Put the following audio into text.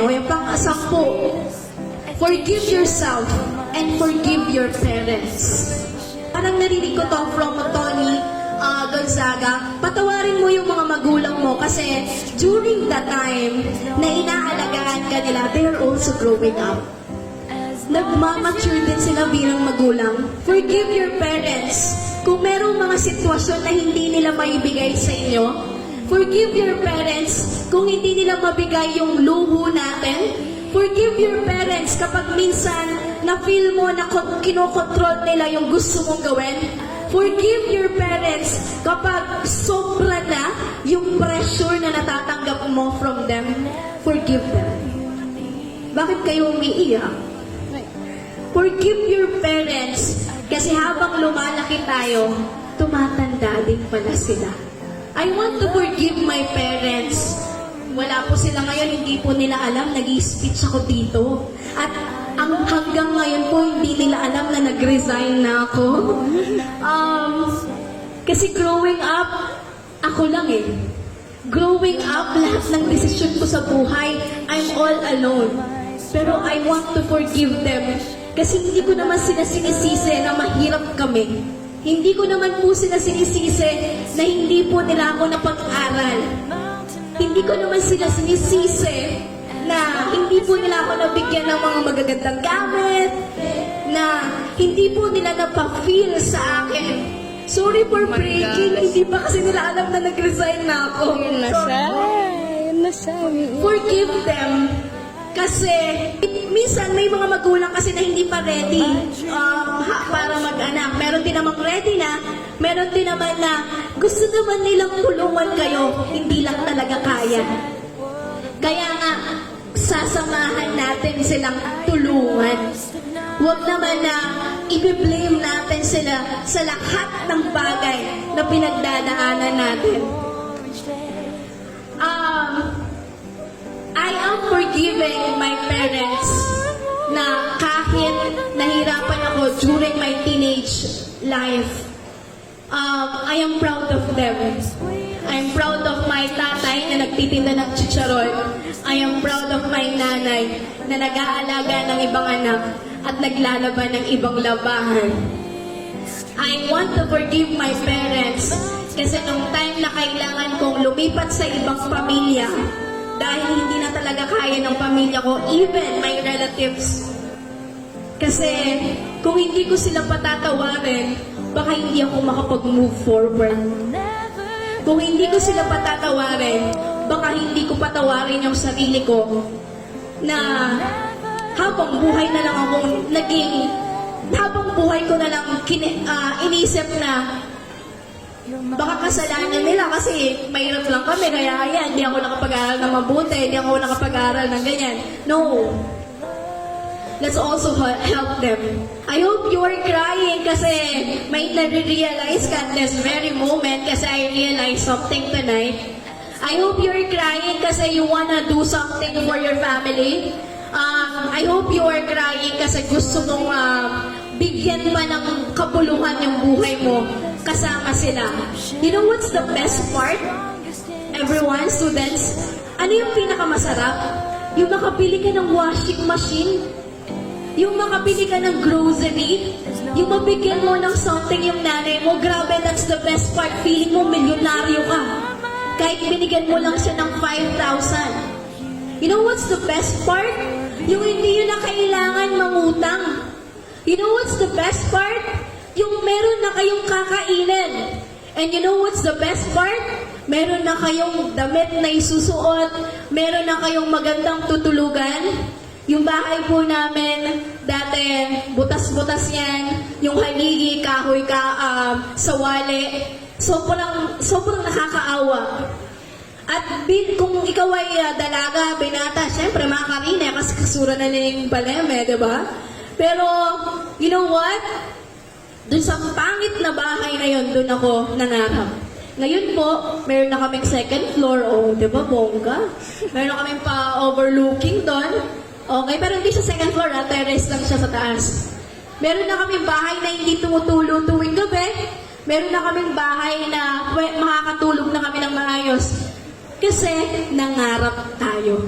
Okay, pang-10, forgive yourself and forgive your parents. Parang narinig ko to from Tony Gonzaga, patawarin mo yung mga magulang mo kasi during the time na inaalagaan ka nila, they're also growing up. Nagmamature din sila bilang magulang. Forgive your parents. Kung merong mga sitwasyon na hindi nila maibigay sa inyo, forgive your parents kung hindi nila mabigay yung luho natin. Forgive your parents kapag minsan na-feel mo na kinokontrol nila yung gusto mong gawin. Forgive your parents kapag sobra na yung pressure na natatanggap mo from them. Forgive them. Bakit kayo umiiyak? Forgive your parents kasi habang lumalaki tayo, tumatanda din pala sila. I want to forgive my parents. Wala po sila ngayon, hindi po nila alam, nag-i-speech ako dito. At hanggang ngayon po, hindi nila alam na nag-resign na ako. Kasi growing up, ako lang eh. Growing up, lahat ng desisyon ko sa buhay, I'm all alone. Pero I want to forgive them. Kasi hindi ko naman sila sinisisi na mahirap kami. Hindi ko naman po sila sinisisi na hindi po nila ako napag-aral. Hindi ko naman sila sinisisi na hindi po nila ako nabigyan ng mga magagandang gamit, na hindi po nila napag-feel sa akin. Sorry for breaking, hindi pa kasi nila alam na nag-resign na ako. Yun na siya. Forgive them. Kasi minsan may mga magulang kasi na hindi pa ready para mag-anak. Meron din namang ready na, meron din naman na gusto naman nilang tulungan kayo, hindi lang talaga kaya. Kaya nga, sasamahan natin silang tulungan. Huwag naman na i-blame natin sila sa lahat ng bagay na pinagdadaanan natin. I am forgiving my parents na kahit nahirapan ako during my teenage life. I am proud of them. I'm proud of my tatay na nagtitinda ng chicharon. I am proud of my nanay na nag-aalaga ng ibang anak at naglalaban ng ibang labahan. I want to forgive my parents kasi nung time na kailangan kong lumipat sa ibang pamilya, dahil hindi na talaga kaya ng pamilya ko, even my relatives. Kasi kung hindi ko sila patatawarin, baka hindi ako makapag-move forward. Kung hindi ko sila patatawarin, baka hindi ko patawarin yung sarili ko na habang buhay na lang akong habang buhay ko na lang inisip na baka kasalanan nila kasi mahirap lang kami, kaya yan, hindi ako nakapag-aral ng mabuti, hindi ako nakapag-aral ng ganyan. No. Let's also help them. I hope you are crying kasi may nare-realize ka at this very moment kasi I realized something tonight. I hope you are crying kasi you wanna do something for your family. I hope you are crying kasi gusto mong bigyan pa ng kapuluhan yung buhay mo kasama sila. You know what's the best part? Everyone, students, ano yung pinakamasarap? Yung makabili ka ng washing machine, yung makabili ka ng grocery, yung mabigyan mo ng something yung nanay mo, grabe, that's the best part. Feeling mo milyonaryo ka. Kahit binigyan mo lang siya ng 5,000. You know what's the best part? Yung hindi yun na kailangan mangutang. You know what's the best part? Yung meron na kayong kakainin. And you know what's the best part? Meron na kayong damit na isusuot. Meron na kayong magandang tutulugan. Yung bahay po namin, dati, butas-butas yan. Yung haligi, kahoy, sawali. Sobrang nakakaawa. At kung ikaw ay dalaga, binata, syempre makakarina kasi kasura na nila yung paleme, diba? Pero, you know what? Doon sa pangit na bahay na yun, doon ako nangarap. Ngayon po, meron na kaming second floor, di ba, bongga? Meron na kaming pa-overlooking doon. Okay, pero hindi siya second floor, terrace lang siya sa taas. Meron na kaming bahay na hindi tumutulo tuwing gabi. Meron na kaming bahay na makakatulog na kami ng maayos. Kasi nangarap tayo.